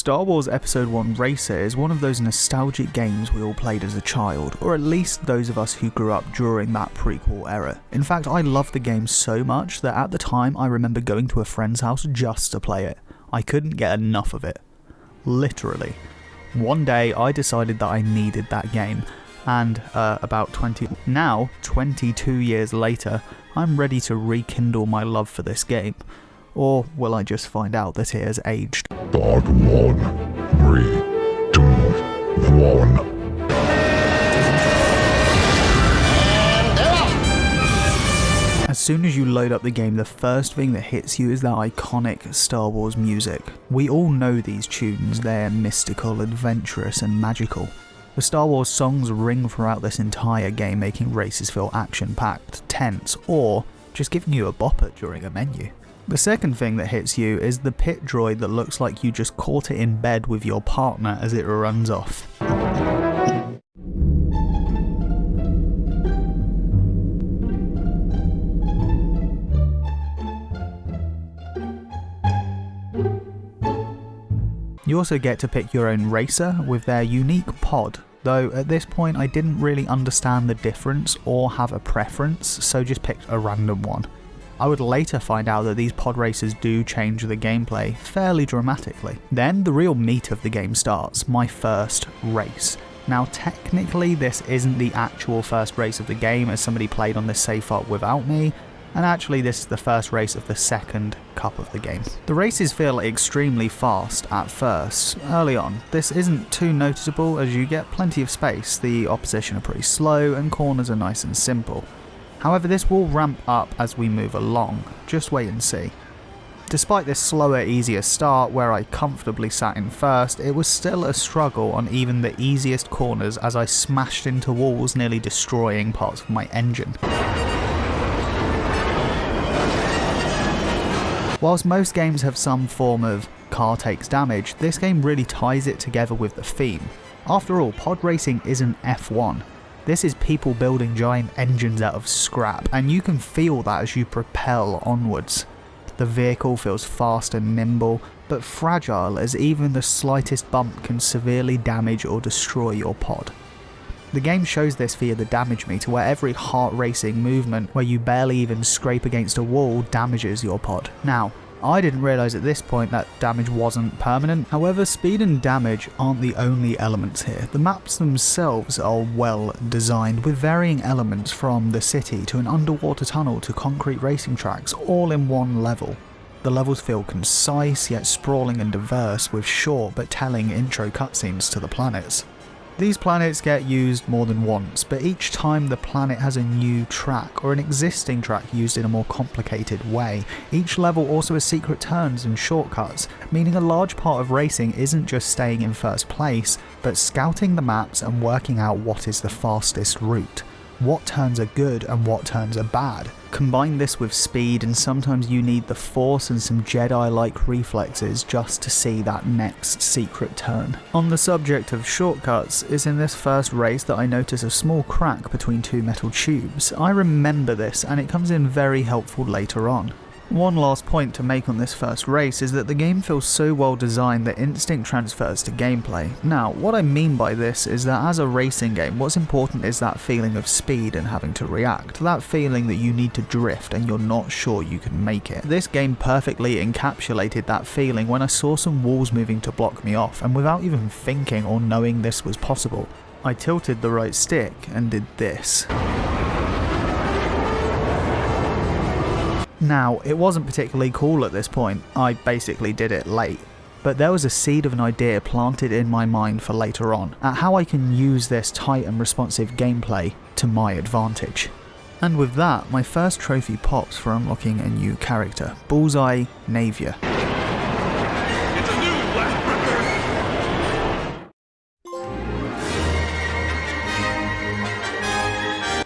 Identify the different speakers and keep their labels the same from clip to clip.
Speaker 1: Star Wars Episode 1 Racer is one of those nostalgic games we all played as a child, or at least those of us who grew up during that prequel era. In fact, I loved the game so much that at the time I remember going to a friend's house just to play it. I couldn't get enough of it. Literally. One day I decided that I needed that game, and now, 22 years later, I'm ready to rekindle my love for this game. Or will I just find out that it has aged?
Speaker 2: Start 1, 3, 2, 1.
Speaker 1: As soon as you load up the game, the first thing that hits you is that iconic Star Wars music. We all know these tunes, they're mystical, adventurous and magical. The Star Wars songs ring throughout this entire game, making races feel action-packed, tense, or just giving you a bopper during a menu. The second thing that hits you is the pit droid that looks like you just caught it in bed with your partner as it runs off. You also get to pick your own racer with their unique pod, though at this point I didn't really understand the difference or have a preference, so just picked a random one. I would later find out that these pod races do change the gameplay fairly dramatically. Then the real meat of the game starts, my first race. Now technically this isn't the actual first race of the game, as somebody played on this save file without me, and actually this is the first race of the second cup of the game. The races feel extremely fast at first, early on. This isn't too noticeable as you get plenty of space, the opposition are pretty slow and corners are nice and simple. However, this will ramp up as we move along, just wait and see. Despite this slower, easier start where I comfortably sat in first, it was still a struggle on even the easiest corners as I smashed into walls, nearly destroying parts of my engine. Whilst most games have some form of car takes damage, this game really ties it together with the theme. After all, pod racing isn't F1. This is people building giant engines out of scrap, and you can feel that as you propel onwards. The vehicle feels fast and nimble, but fragile as even the slightest bump can severely damage or destroy your pod. The game shows this via the damage meter, where every heart-racing movement where you barely even scrape against a wall damages your pod. Now, I didn't realise at this point that damage wasn't permanent. However, speed and damage aren't the only elements here. The maps themselves are well designed, with varying elements from the city to an underwater tunnel to concrete racing tracks, all in one level. The levels feel concise yet sprawling and diverse, with short but telling intro cutscenes to the planets. These planets get used more than once, but each time the planet has a new track or an existing track used in a more complicated way. Each level also has secret turns and shortcuts, meaning a large part of racing isn't just staying in first place, but scouting the maps and working out what is the fastest route. What turns are good and what turns are bad. Combine this with speed, and sometimes you need the Force and some Jedi-like reflexes just to see that next secret turn. On the subject of shortcuts, it's in this first race that I notice a small crack between two metal tubes. I remember this, and it comes in very helpful later on. One last point to make on this first race is that the game feels so well designed that instinct transfers to gameplay. Now, what I mean by this is that as a racing game, what's important is that feeling of speed and having to react, that feeling that you need to drift and you're not sure you can make it. This game perfectly encapsulated that feeling when I saw some walls moving to block me off, and without even thinking or knowing this was possible, I tilted the right stick and did this. Now, it wasn't particularly cool at this point, I basically did it late, but there was a seed of an idea planted in my mind for later on, at how I can use this tight and responsive gameplay to my advantage. And with that, my first trophy pops for unlocking a new character, Bullseye Navier.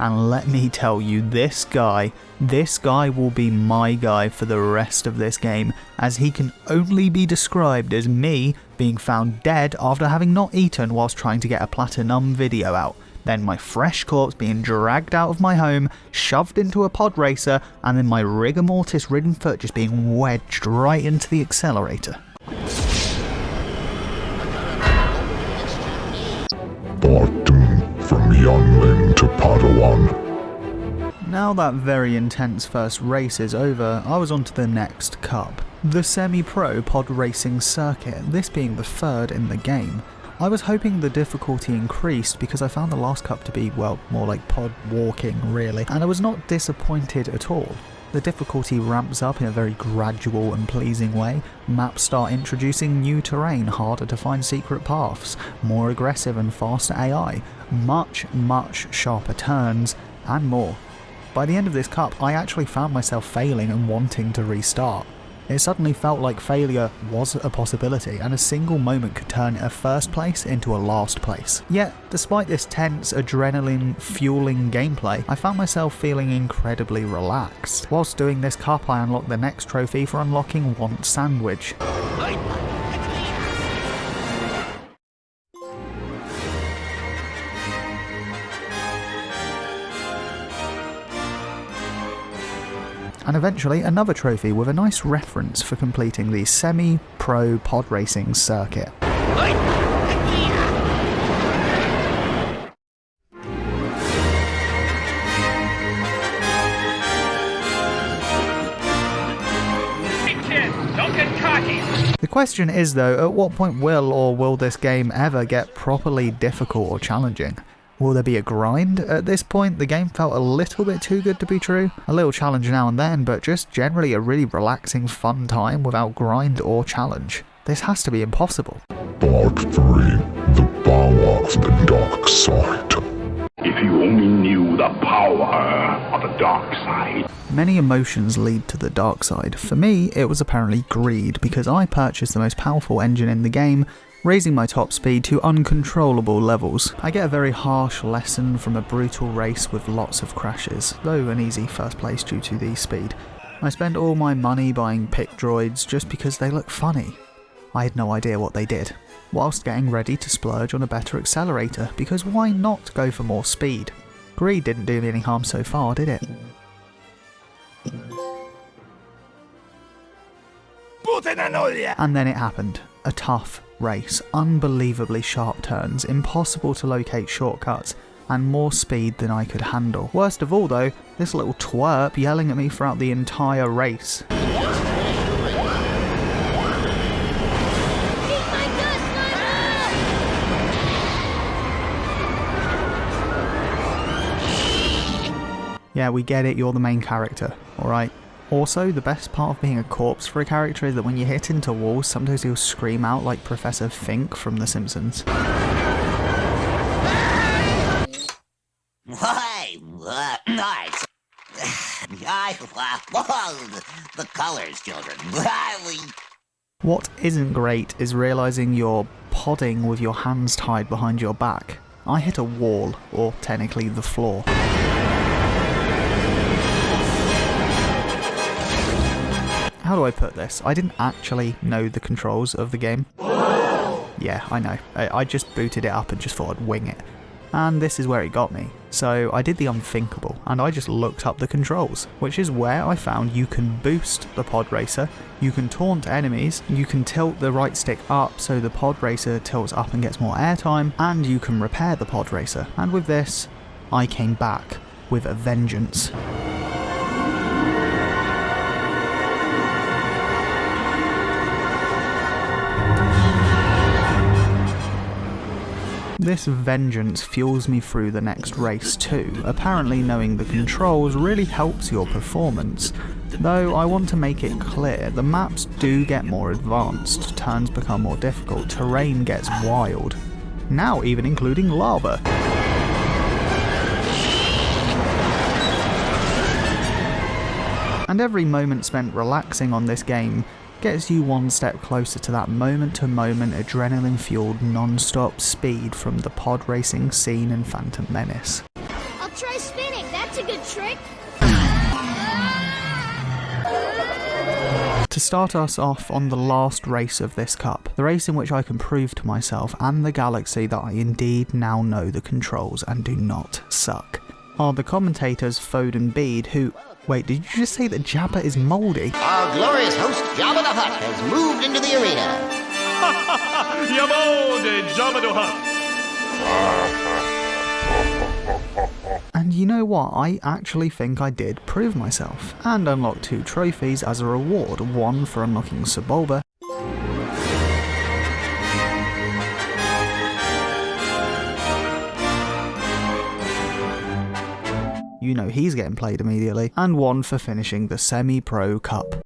Speaker 1: And let me tell you, this guy will be my guy for the rest of this game, as he can only be described as me being found dead after having not eaten whilst trying to get a platinum video out, then my fresh corpse being dragged out of my home, shoved into a pod racer, and then my rigor mortis ridden foot just being wedged right into the accelerator.
Speaker 2: Padawan.
Speaker 1: Now that very intense first race is over, I was on to the next cup. The semi-pro pod racing circuit, this being the third in the game. I was hoping the difficulty increased because I found the last cup to be, well, more like pod walking really, and I was not disappointed at all. The difficulty ramps up in a very gradual and pleasing way. Maps start introducing new terrain, harder to find secret paths, more aggressive and faster AI, much sharper turns, and more. By the end of this cup, I actually found myself failing and wanting to restart. It suddenly felt like failure was a possibility, and a single moment could turn a first place into a last place. Yet, despite this tense, adrenaline-fueling gameplay, I found myself feeling incredibly relaxed. Whilst doing this cup, I unlocked the next trophy for unlocking Want Sandwich. And eventually another trophy with a nice reference for completing the semi-pro pod racing circuit. The question is though, at what point will this game ever get properly difficult or challenging? Will there be a grind? At this point, the game felt a little bit too good to be true. A little challenge now and then, but just generally a really relaxing, fun time without grind or challenge. This has to be impossible.
Speaker 2: Part 3. The Power of the Dark Side.
Speaker 3: If you only knew the power of the dark side.
Speaker 1: Many emotions lead to the dark side. For me, it was apparently greed, because I purchased the most powerful engine in the game, raising my top speed to uncontrollable levels. I get a very harsh lesson from a brutal race with lots of crashes, though an easy first place due to the speed. I spend all my money buying pick droids just because they look funny. I had no idea what they did, whilst getting ready to splurge on a better accelerator, because why not go for more speed? Greed didn't do me any harm so far, did it? And then it happened. A tough race, unbelievably sharp turns, impossible to locate shortcuts, and more speed than I could handle. Worst of all though, this little twerp yelling at me throughout the entire race. Yeah, we get it, you're the main character, alright? Also, the best part of being a corpse for a character is that when you hit into walls, sometimes he'll scream out like Professor Fink from The Simpsons.
Speaker 4: The colors, children.
Speaker 1: What isn't great is realising you're podding with your hands tied behind your back. I hit a wall, or technically the floor. How do I put this? I didn't actually know the controls of the game. Yeah, I know. I just booted it up and just thought I'd wing it. And this is where it got me. So I did the unthinkable, and I just looked up the controls, which is where I found you can boost the pod racer, you can taunt enemies, you can tilt the right stick up so the pod racer tilts up and gets more airtime, and you can repair the pod racer. And with this, I came back with a vengeance. This vengeance fuels me through the next race too. Apparently knowing the controls really helps your performance. Though I want to make it clear, the maps do get more advanced, turns become more difficult, terrain gets wild. Now even including lava. And every moment spent relaxing on this game gets you one step closer to that moment-to-moment adrenaline-fueled non-stop speed from the pod racing scene in Phantom Menace.
Speaker 5: I'll try spinning, that's a good trick.
Speaker 1: To start us off on the last race of this cup, the race in which I can prove to myself and the galaxy that I indeed now know the controls and do not suck, are the commentators Foden Bede who... Wait, did you just say that Jabba is mouldy?
Speaker 4: Our glorious host, Jabba the Hutt, has moved into the arena.
Speaker 3: Yamode Jabba the Hutt.
Speaker 1: And you know what, I actually think I did prove myself, and unlocked 2 trophies as a reward, one for unlocking Sebulba, you know he's getting played immediately, and one for finishing the Semi-Pro Cup.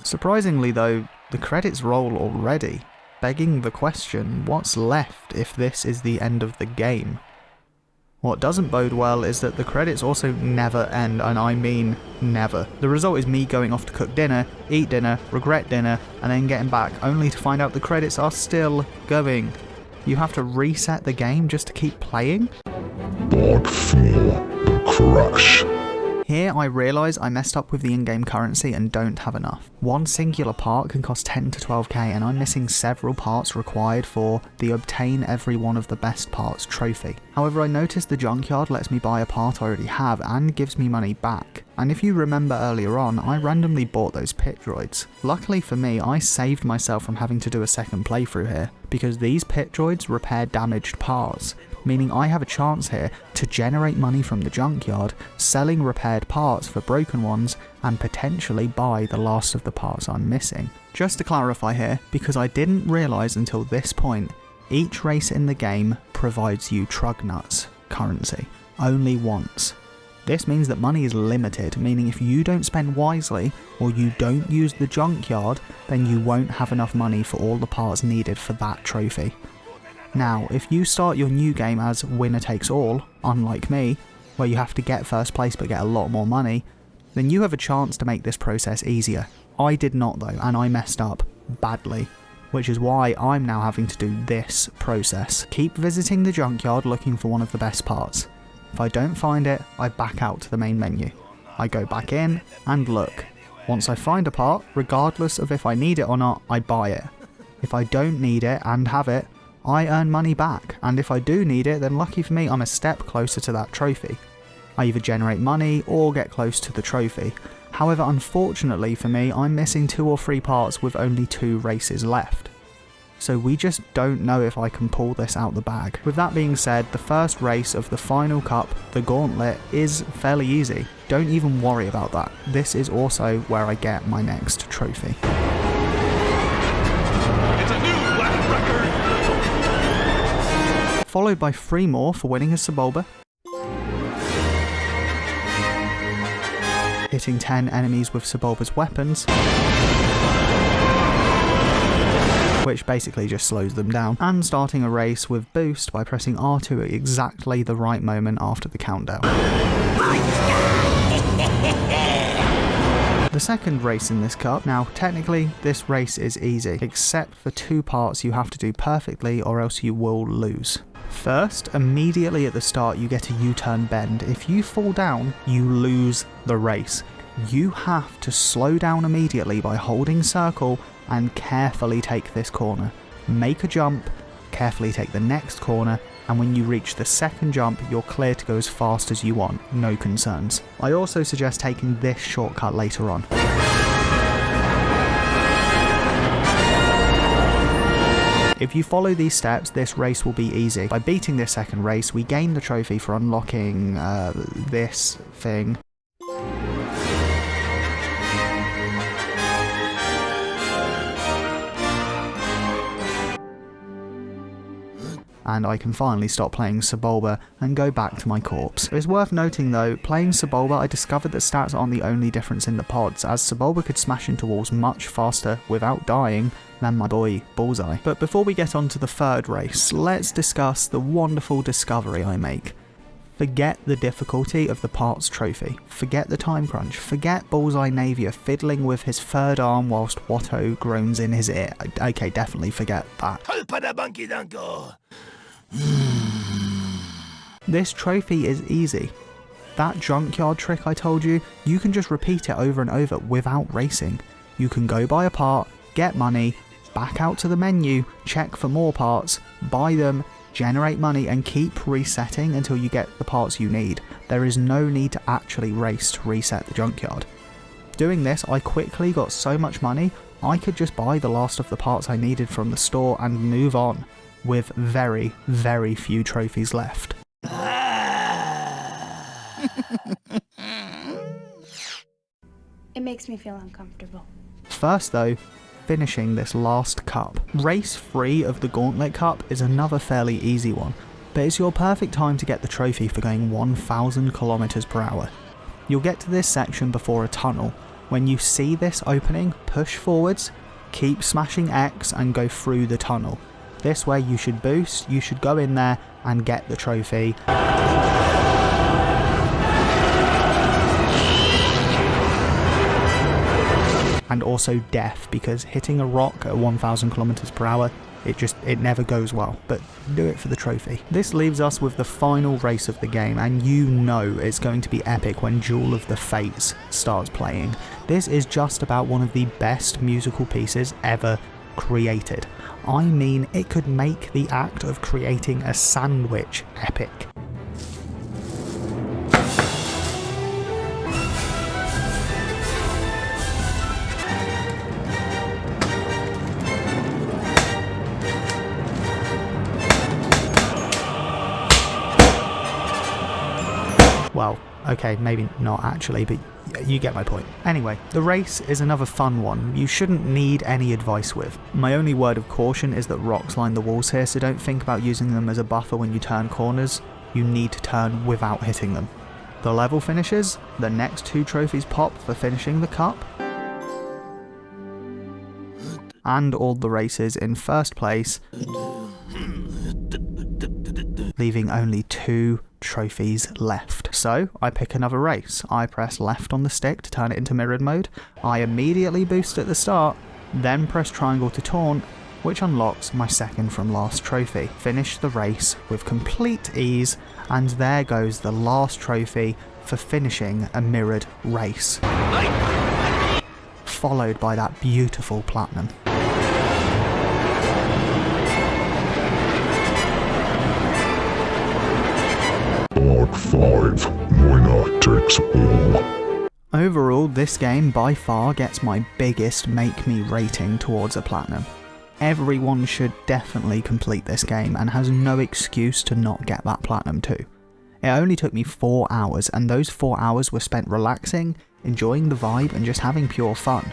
Speaker 1: Surprisingly though, the credits roll already, begging the question, what's left if this is the end of the game? What doesn't bode well is that the credits also never end, and I mean never. The result is me going off to cook dinner, eat dinner, regret dinner, and then getting back only to find out the credits are still going. You have to reset the game just to keep playing?
Speaker 2: Part 4. The Crash.
Speaker 1: Here I realise I messed up with the in-game currency and don't have enough. One singular part can cost 10 to 12k and I'm missing several parts required for the obtain every one of the best parts trophy. However, I noticed the junkyard lets me buy a part I already have and gives me money back. And if you remember earlier on, I randomly bought those pit droids. Luckily for me, I saved myself from having to do a second playthrough here, because these pit droids repair damaged parts, meaning I have a chance here to generate money from the junkyard, selling repaired parts for broken ones, and potentially buy the last of the parts I'm missing. Just to clarify here, because I didn't realise until this point, each race in the game provides you Trug Nuts currency, only once. This means that money is limited, meaning if you don't spend wisely, or you don't use the junkyard, then you won't have enough money for all the parts needed for that trophy. Now, if you start your new game as winner takes all, unlike me, where you have to get first place but get a lot more money, then you have a chance to make this process easier. I did not though, and I messed up badly, which is why I'm now having to do this process. Keep visiting the junkyard looking for one of the best parts. If I don't find it, I back out to the main menu. I go back in and look. Once I find a part, regardless of if I need it or not, I buy it. If I don't need it and have it, I earn money back, and if I do need it, then lucky for me I'm a step closer to that trophy. I either generate money or get close to the trophy. However, unfortunately for me, I'm missing 2 or 3 parts with only 2 races left. So we just don't know if I can pull this out the bag. With that being said, the first race of the final cup, the Gauntlet, is fairly easy. Don't even worry about that. This is also where I get my next trophy.
Speaker 3: It's a new lap record!
Speaker 1: Followed by 3 more for winning a Sebulba. Hitting 10 enemies with Sebulba's weapons, which basically just slows them down, and starting a race with boost by pressing R2 at exactly the right moment after the countdown. The second race in this cup, now technically this race is easy, except for 2 parts you have to do perfectly or else you will lose. First, immediately at the start you get a U-turn bend. If you fall down, you lose the race. You have to slow down immediately by holding circle and carefully take this corner. Make a jump, carefully take the next corner, and when you reach the second jump, you're clear to go as fast as you want, no concerns. I also suggest taking this shortcut later on. If you follow these steps, this race will be easy. By beating this second race, we gain the trophy for unlocking this thing. And I can finally stop playing Sebulba and go back to my corpse. It's worth noting though, playing Sebulba I discovered that stats aren't the only difference in the pods, as Sebulba could smash into walls much faster without dying than my boy Bullseye. But before we get on to the third race, let's discuss the wonderful discovery I make. Forget the difficulty of the parts trophy, forget the time crunch, forget Bullseye Navia fiddling with his third arm whilst Watto groans in his ear. Okay, definitely forget that. This trophy is easy. That junkyard trick I told you, you can just repeat it over and over without racing. You can go buy a part, get money, back out to the menu, check for more parts, buy them, generate money and keep resetting until you get the parts you need. There is no need to actually race to reset the junkyard. Doing this, I quickly got so much money, I could just buy the last of the parts I needed from the store and move on, with very, very few trophies left.
Speaker 6: It makes me feel uncomfortable.
Speaker 1: First though, finishing this last cup. Race 3 of the Gauntlet Cup is another fairly easy one, but it's your perfect time to get the trophy for going 1,000 kilometers per hour. You'll get to this section before a tunnel. When you see this opening, push forwards, keep smashing X and go through the tunnel. This way you should boost, you should go in there and get the trophy. And also death, because hitting a rock at 1,000 kilometers per hour, it never goes well, but do it for the trophy. This leaves us with the final race of the game, and you know it's going to be epic when Duel of the Fates starts playing. This is just about one of the best musical pieces ever created. I mean, it could make the act of creating a sandwich epic. Well, okay, maybe not actually, but you get my point. Anyway, the race is another fun one you shouldn't need any advice with. My only word of caution is that rocks line the walls here, so don't think about using them as a buffer when you turn corners. You need to turn without hitting them. The level finishes, the next 2 trophies pop for finishing the cup, and all the races in first place, leaving only 2 trophies left. So I pick another race. I press left on the stick to turn it into mirrored mode. I immediately boost at the start, then press triangle to taunt, which unlocks my second from last trophy. Finish the race with complete ease, and there goes the last trophy for finishing a mirrored race. Followed by that beautiful platinum.
Speaker 2: Part 5. Winner takes all.
Speaker 1: Overall, this game by far gets my biggest make me rating towards a platinum. Everyone should definitely complete this game and has no excuse to not get that platinum too. It only took me 4 hours, and those 4 hours were spent relaxing, enjoying the vibe and just having pure fun.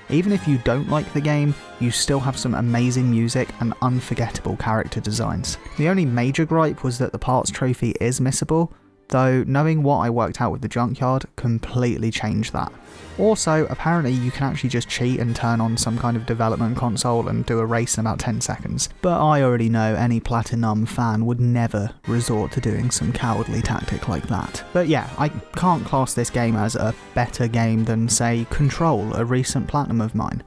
Speaker 1: Even if you don't like the game, you still have some amazing music and unforgettable character designs. The only major gripe was that the parts trophy is missable, though knowing what I worked out with the junkyard completely changed that. Also, apparently you can actually just cheat and turn on some kind of development console and do a race in about 10 seconds. But I already know any Platinum fan would never resort to doing some cowardly tactic like that. But yeah, I can't class this game as a better game than, say, Control, a recent Platinum of mine.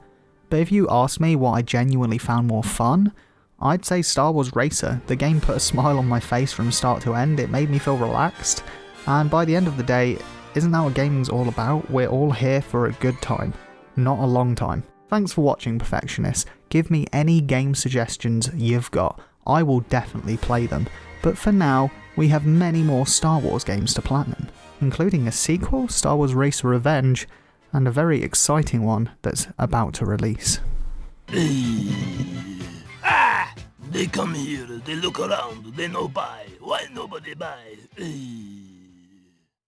Speaker 1: But if you ask me what I genuinely found more fun, I'd say Star Wars Racer. The game put a smile on my face from start to end, it made me feel relaxed, and by the end of the day, isn't that what gaming's all about? We're all here for a good time, not a long time. Thanks for watching, perfectionists. Give me any game suggestions you've got. I will definitely play them. But for now, we have many more Star Wars games to platinum, including a sequel, Star Wars Racer Revenge, and a very exciting one that's about to release.
Speaker 7: They come here, they look around, they no buy. Why nobody buy?